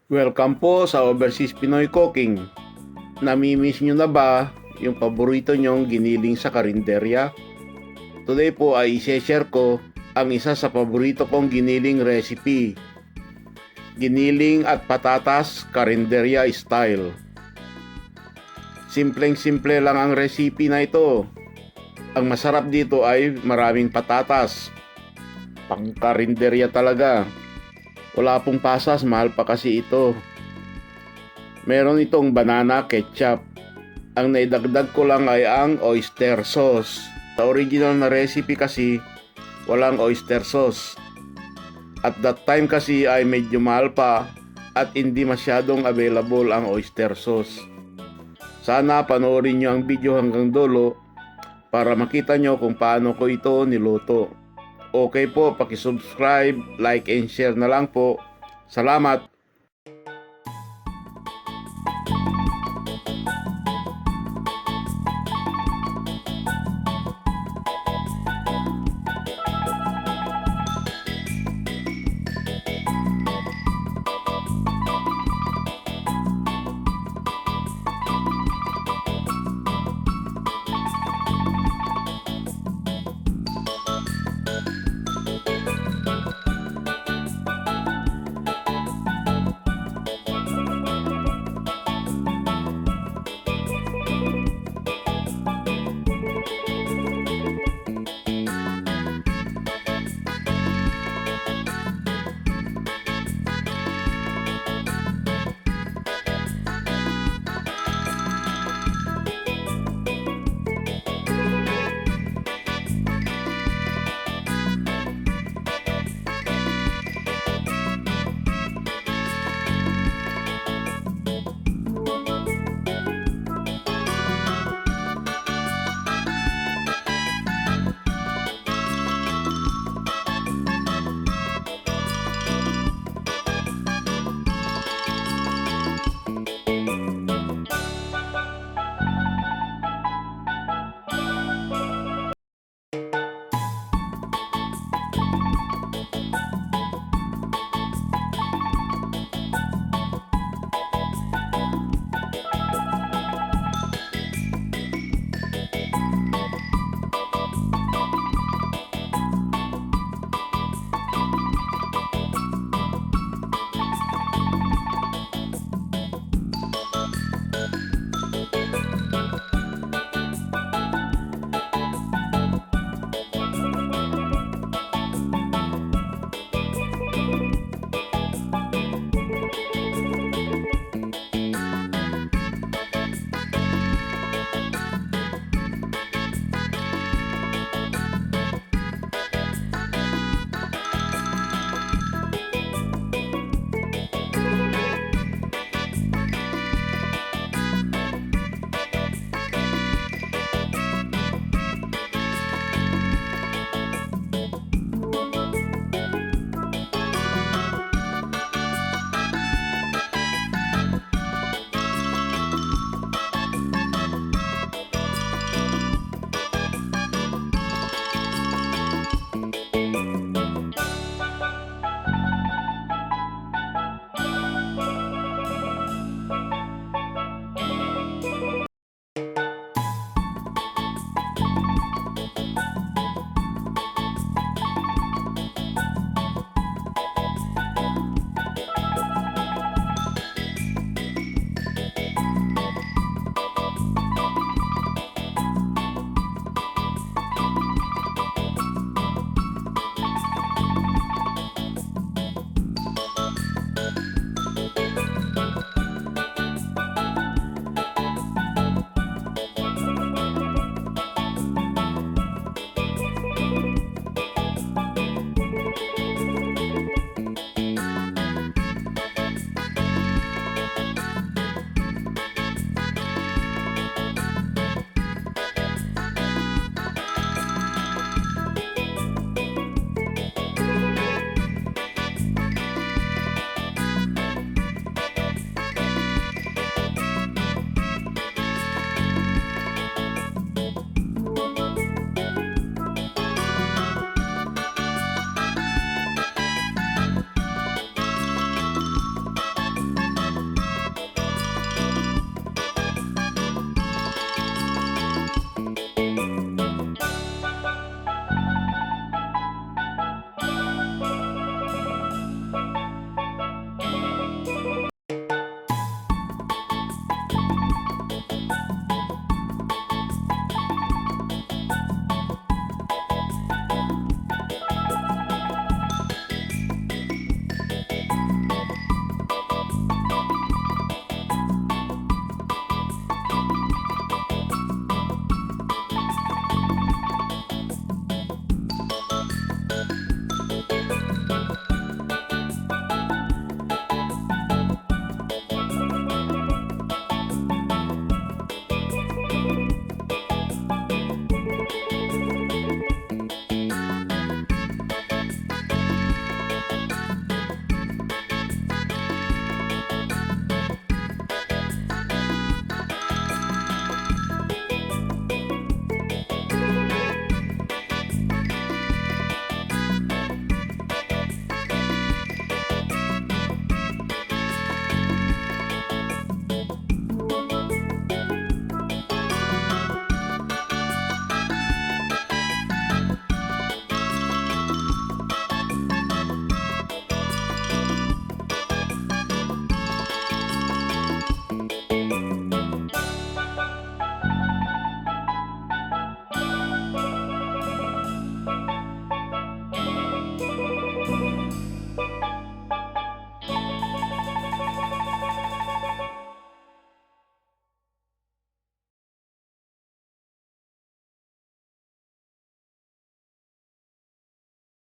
Welcome po sa Overseas Pinoy Cooking. Namimiss nyo na ba yung paborito nyong giniling sa karinderya? Today po ay i-share ko ang isa sa paborito kong giniling recipe. Giniling at patatas Carinderia Style. Simpleng-simple lang ang recipe na ito. Ang masarap dito ay maraming patatas. Pang karinderya talaga. Wala pong pasas, mahal pa kasi ito. Meron itong banana ketchup. Ang naidagdag ko lang ay ang oyster sauce. Sa original na recipe kasi, walang oyster sauce. At that time kasi ay medyo mahal pa at hindi masyadong available ang oyster sauce. Sana panoorin nyo ang video hanggang dulo para makita nyo kung paano ko ito niluto. Okay po, pakisubscribe, like and share na lang po. Salamat!